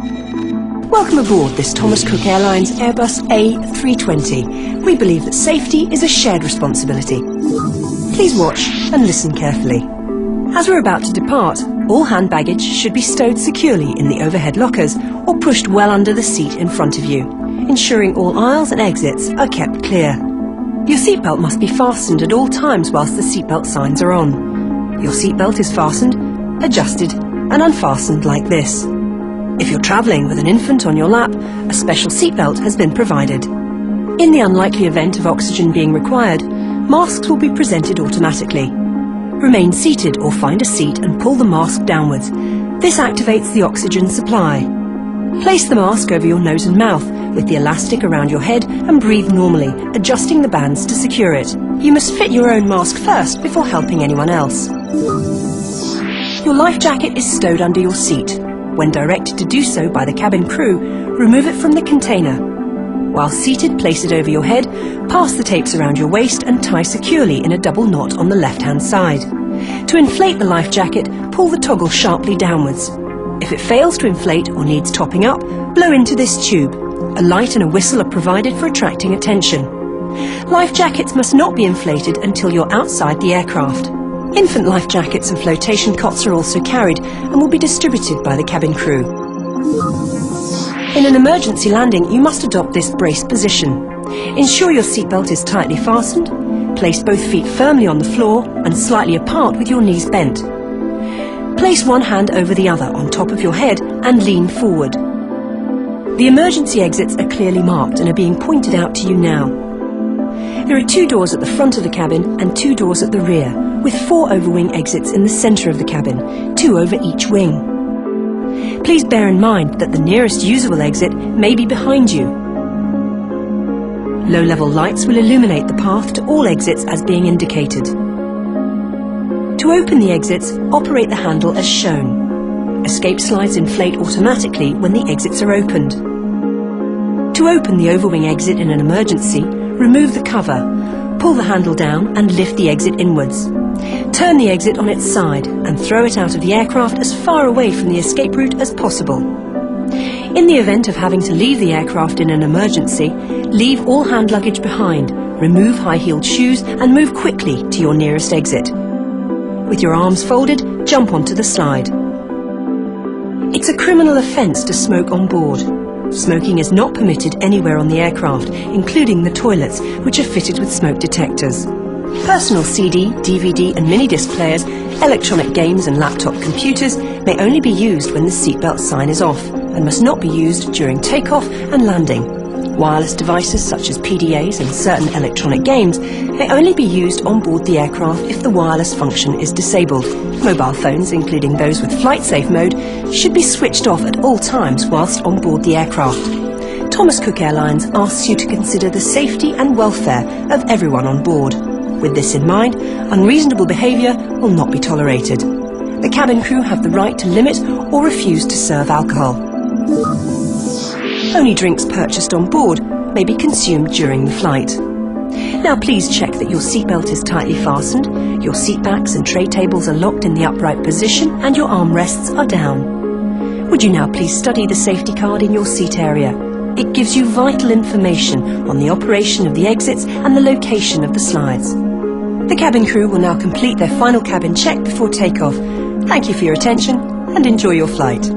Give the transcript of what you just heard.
Welcome aboard this Thomas Cook Airlines Airbus A320. We believe that safety is a shared responsibility. Please watch and listen carefully. As we're about to depart, all hand baggage should be stowed securely in the overhead lockers or pushed well under the seat in front of you, ensuring all aisles and exits are kept clear. Your seatbelt must be fastened at all times whilst the seatbelt signs are on. Your seatbelt is fastened, adjusted and unfastened like this. If you're travelling with an infant on your lap, a special seatbelt has been provided. In the unlikely event of oxygen being required, masks will be presented automatically. Remain seated or find a seat and pull the mask downwards. This activates the oxygen supply. Place the mask over your nose and mouth with the elastic around your head and breathe normally, adjusting the bands to secure it. You must fit your own mask first before helping anyone else. Your life jacket is stowed under your seat. When directed to do so by the cabin crew, remove it from the container. While seated, place it over your head, pass the tapes around your waist and tie securely in a double knot on the left-hand side. To inflate the life jacket, pull the toggle sharply downwards. If it fails to inflate or needs topping up, blow into this tube. A light and a whistle are provided for attracting attention. Life jackets must not be inflated until you're outside the aircraft. Infant life jackets and flotation cots are also carried and will be distributed by the cabin crew. In an emergency landing, you must adopt this brace position. Ensure your seatbelt is tightly fastened. Place both feet firmly on the floor and slightly apart with your knees bent. Place one hand over the other on top of your head and lean forward. The emergency exits are clearly marked and are being pointed out to you now. There are 2 doors at the front of the cabin and 2 doors at the rear, with 4 overwing exits in the centre of the cabin, 2 over each wing. Please bear in mind that the nearest usable exit may be behind you. Low-level lights will illuminate the path to all exits as being indicated. To open the exits, operate the handle as shown. Escape slides inflate automatically when the exits are opened. To open the overwing exit in an emergency, remove the cover, pull the handle down and lift the exit inwards. Turn the exit on its side and throw it out of the aircraft as far away from the escape route as possible. In the event of having to leave the aircraft in an emergency, leave all hand luggage behind, remove high-heeled shoes and move quickly to your nearest exit. With your arms folded, jump onto the slide. It's a criminal offence to smoke on board. Smoking is not permitted anywhere on the aircraft, including the toilets, which are fitted with smoke detectors. Personal CD, DVD and mini-disc players, electronic games and laptop computers may only be used when the seatbelt sign is off and must not be used during takeoff and landing. Wireless devices such as PDAs and certain electronic games may only be used on board the aircraft if the wireless function is disabled. Mobile phones, including those with flight-safe mode, should be switched off at all times whilst on board the aircraft. Thomas Cook Airlines asks you to consider the safety and welfare of everyone on board. With this in mind, unreasonable behaviour will not be tolerated. The cabin crew have the right to limit or refuse to serve alcohol. Only drinks purchased on board may be consumed during the flight. Now please check that your seatbelt is tightly fastened, your seat backs and tray tables are locked in the upright position and your armrests are down. Would you now please study the safety card in your seat area? It gives you vital information on the operation of the exits and the location of the slides. The cabin crew will now complete their final cabin check before takeoff. Thank you for your attention and enjoy your flight.